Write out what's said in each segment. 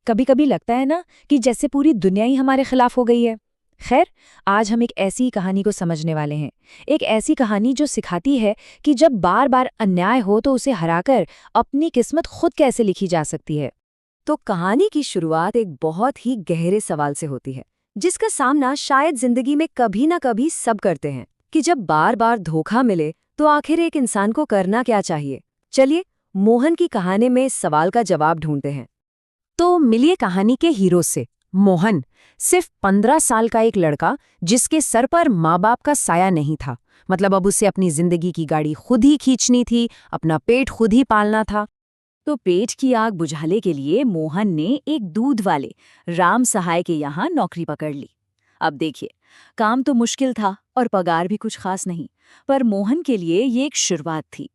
कभी कभी लगता है ना कि जैसे पूरी दुनिया ही हमारे खिलाफ हो गई है। खैर, आज हम एक ऐसी कहानी को समझने वाले हैं। एक ऐसी कहानी जो सिखाती है कि जब बार बार अन्याय हो तो उसे हराकर अपनी किस्मत खुद कैसे लिखी जा सकती है। तो कहानी की शुरुआत एक बहुत ही गहरे सवाल से होती है, जिसका सामना शायद जिंदगी में कभी ना कभी सब करते हैं कि जब बार बार धोखा मिले तो आखिर एक इंसान को करना क्या चाहिए। चलिए मोहन की कहानी में इस सवाल का जवाब ढूंढते हैं। तो मिलिए कहानी के हीरो से। मोहन सिर्फ 15 साल का एक लड़का जिसके सर पर माँ बाप का साया नहीं था। मतलब अब उसे अपनी जिंदगी की गाड़ी खुद ही खींचनी थी, अपना पेट खुद ही पालना था। तो पेट की आग बुझाने के लिए मोहन ने एक दूध वाले राम सहाय के यहाँ नौकरी पकड़ ली। अब देखिए, काम तो मुश्किल था और पगार भी कुछ खास नहीं, पर मोहन के लिए ये एक शुरुआत थी।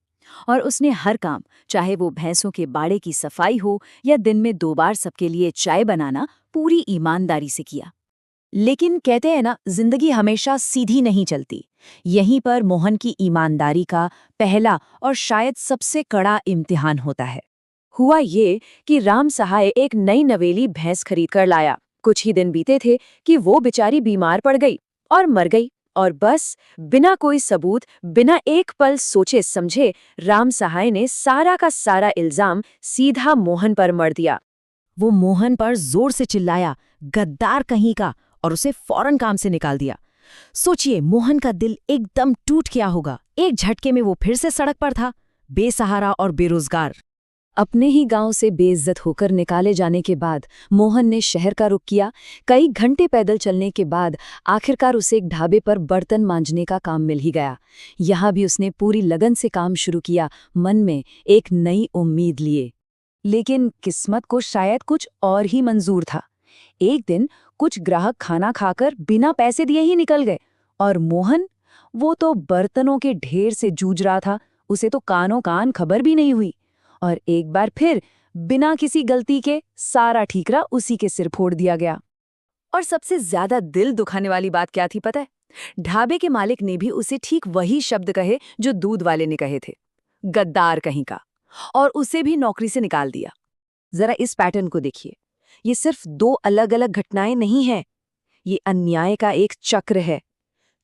और उसने हर काम, चाहे वो भैंसों के बाड़े की सफाई हो या दिन में 2 बार सबके लिए चाय बनाना, पूरी ईमानदारी से किया। लेकिन कहते हैं ना, जिंदगी हमेशा सीधी नहीं चलती। यहीं पर मोहन की ईमानदारी का पहला और शायद सबसे कड़ा इम्तिहान होता है। हुआ ये कि राम सहाय एक नई नवेली भैंस खरीद कर लाया। कुछ ही दिन बीते थे कि वो बेचारी बीमार पड़ गई और मर गई। और बस बिना कोई सबूत, बिना एक पल सोचे समझे, राम सहाय ने सारा का सारा इल्जाम सीधा मोहन पर मढ़ दिया। वो मोहन पर जोर से चिल्लाया, गद्दार कहीं का, और उसे फौरन काम से निकाल दिया। सोचिए, मोहन का दिल एकदम टूट गया होगा। एक झटके में वो फिर से सड़क पर था, बेसहारा और बेरोजगार। अपने ही गांव से बेइज्जत होकर निकाले जाने के बाद मोहन ने शहर का रुख किया। कई घंटे पैदल चलने के बाद आखिरकार उसे एक ढाबे पर बर्तन मांजने का काम मिल ही गया। यहाँ भी उसने पूरी लगन से काम शुरू किया, मन में एक नई उम्मीद लिए। लेकिन किस्मत को शायद कुछ और ही मंजूर था। एक दिन कुछ ग्राहक खाना खाकर बिना पैसे दिए ही निकल गए, और मोहन, वो तो बर्तनों के ढेर से जूझ रहा था। उसे तो कानों कान खबर भी नहीं हुई, और एक बार फिर बिना किसी गलती के सारा ठीकरा उसी के सिर फोड़ दिया गया। और सबसे ज्यादा दिल दुखाने वाली बात क्या थी पता है? ढाबे के मालिक ने भी उसे ठीक वही शब्द कहे जो दूध वाले ने कहे थे, गद्दार कहीं का, और उसे भी नौकरी से निकाल दिया। जरा इस पैटर्न को देखिए। ये सिर्फ 2 अलग अलग घटनाएं नहीं हैं, ये अन्याय का एक चक्र है।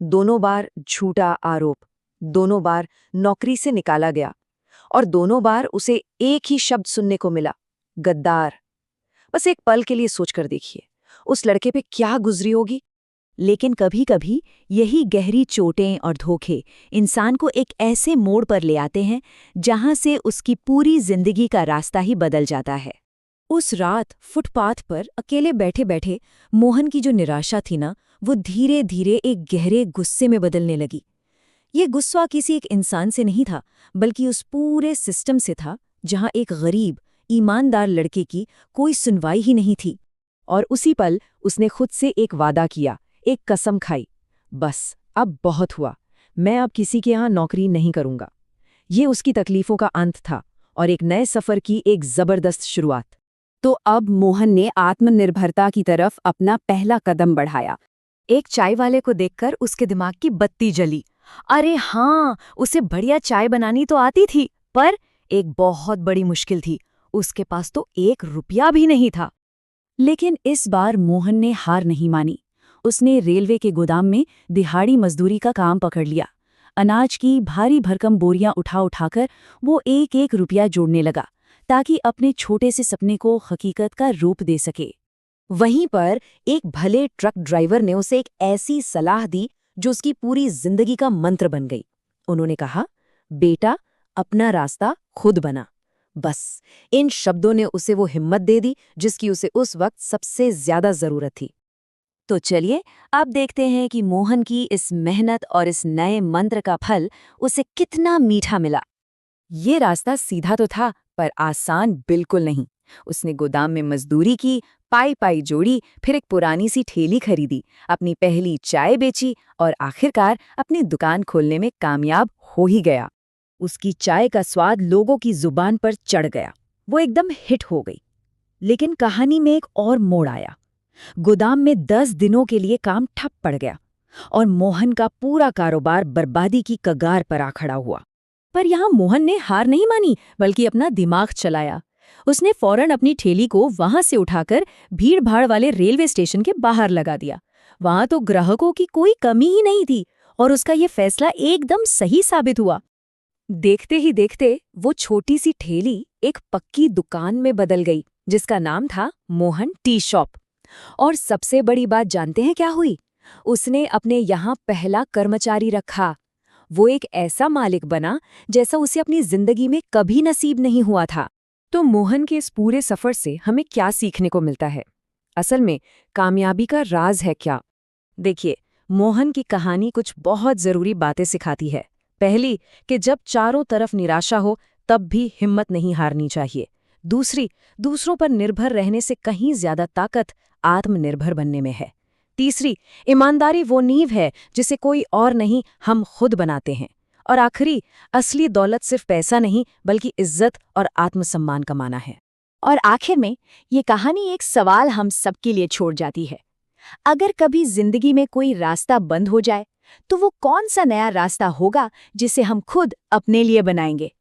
दोनों बार झूठा आरोप, दोनों बार नौकरी से निकाला गया, और दोनों बार उसे एक ही शब्द सुनने को मिला, गद्दार। बस एक पल के लिए सोचकर देखिए, उस लड़के पे क्या गुजरी होगी। लेकिन कभी कभी यही गहरी चोटें और धोखे इंसान को एक ऐसे मोड़ पर ले आते हैं जहां से उसकी पूरी जिंदगी का रास्ता ही बदल जाता है। उस रात फुटपाथ पर अकेले बैठे बैठे मोहन की जो निराशा थी ना, वो धीरे धीरे एक गहरे गुस्से में बदलने लगी। ये गुस्सा किसी एक इंसान से नहीं था, बल्कि उस पूरे सिस्टम से था जहां एक गरीब, ईमानदार लड़के की कोई सुनवाई ही नहीं थी। और उसी पल उसने खुद से एक वादा किया, एक कसम खाई, बस अब बहुत हुआ, मैं अब किसी के यहाँ नौकरी नहीं करूंगा। ये उसकी तकलीफों का अंत था और एक नए सफर की एक जबरदस्त शुरुआत। तो अब मोहन ने आत्मनिर्भरता की तरफ अपना पहला कदम बढ़ाया। एक चाय वाले को देखकर उसके दिमाग की बत्ती जली। अरे हाँ, उसे बढ़िया चाय बनानी तो आती थी, पर एक बहुत बड़ी मुश्किल थी, उसके पास तो 1 रुपया भी नहीं था। लेकिन इस बार मोहन ने हार नहीं मानी। उसने रेलवे के गोदाम में दिहाड़ी मजदूरी का काम पकड़ लिया। अनाज की भारी भरकम बोरियां उठा उठाकर वो 1-1 रुपया जोड़ने लगा, ताकि अपने छोटे से सपने को हकीकत का रूप दे सके। वहीं पर एक भले ट्रक ड्राइवर ने उसे एक ऐसी सलाह दी जो उसकी पूरी जिंदगी का मंत्र बन गई। उन्होंने कहा, बेटा, अपना रास्ता खुद बना। बस इन शब्दों ने उसे वो हिम्मत दे दी जिसकी उसे उस वक्त सबसे ज्यादा जरूरत थी। तो चलिए अब देखते हैं कि मोहन की इस मेहनत और इस नए मंत्र का फल उसे कितना मीठा मिला। ये रास्ता सीधा तो था, पर आसान बिल्कुल नहीं। उसने गोदाम में मजदूरी की, पाई पाई जोड़ी, फिर एक पुरानी सी ठेली खरीदी, अपनी पहली चाय बेची और आखिरकार अपनी दुकान खोलने में कामयाब हो ही गया। उसकी चाय का स्वाद लोगों की जुबान पर चढ़ गया, वो एकदम हिट हो गई। लेकिन कहानी में एक और मोड़ आया। गोदाम में 10 दिनों के लिए काम ठप पड़ गया और मोहन का पूरा कारोबार बर्बादी की कगार पर आ खड़ा हुआ। पर यहाँ मोहन ने हार नहीं मानी, बल्कि अपना दिमाग चलाया। उसने फौरन अपनी ठेली को वहां से उठाकर भीड़-भाड़ वाले रेलवे स्टेशन के बाहर लगा दिया। वहां तो ग्राहकों की कोई कमी ही नहीं थी और उसका ये फैसला एकदम सही साबित हुआ। देखते ही देखते वो छोटी सी ठेली एक पक्की दुकान में बदल गई, जिसका नाम था मोहन टी शॉप। और सबसे बड़ी बात जानते हैं क्या हुई? उसने अपने यहाँ पहला कर्मचारी रखा। वो एक ऐसा मालिक बना जैसा उसे अपनी जिंदगी में कभी नसीब नहीं हुआ था। तो मोहन के इस पूरे सफर से हमें क्या सीखने को मिलता है? असल में कामयाबी का राज है क्या? देखिए, मोहन की कहानी कुछ बहुत जरूरी बातें सिखाती है। पहली, कि जब चारों तरफ निराशा हो तब भी हिम्मत नहीं हारनी चाहिए। दूसरी, दूसरों पर निर्भर रहने से कहीं ज्यादा ताकत आत्मनिर्भर बनने में है। तीसरी, ईमानदारी वो नींव है जिसे कोई और नहीं, हम खुद बनाते हैं। और आखिरी, असली दौलत सिर्फ पैसा नहीं बल्कि इज्जत और आत्मसम्मान कमाना है। और आखिर में ये कहानी एक सवाल हम सबके लिए छोड़ जाती है। अगर कभी जिंदगी में कोई रास्ता बंद हो जाए, तो वो कौन सा नया रास्ता होगा जिसे हम खुद अपने लिए बनाएंगे?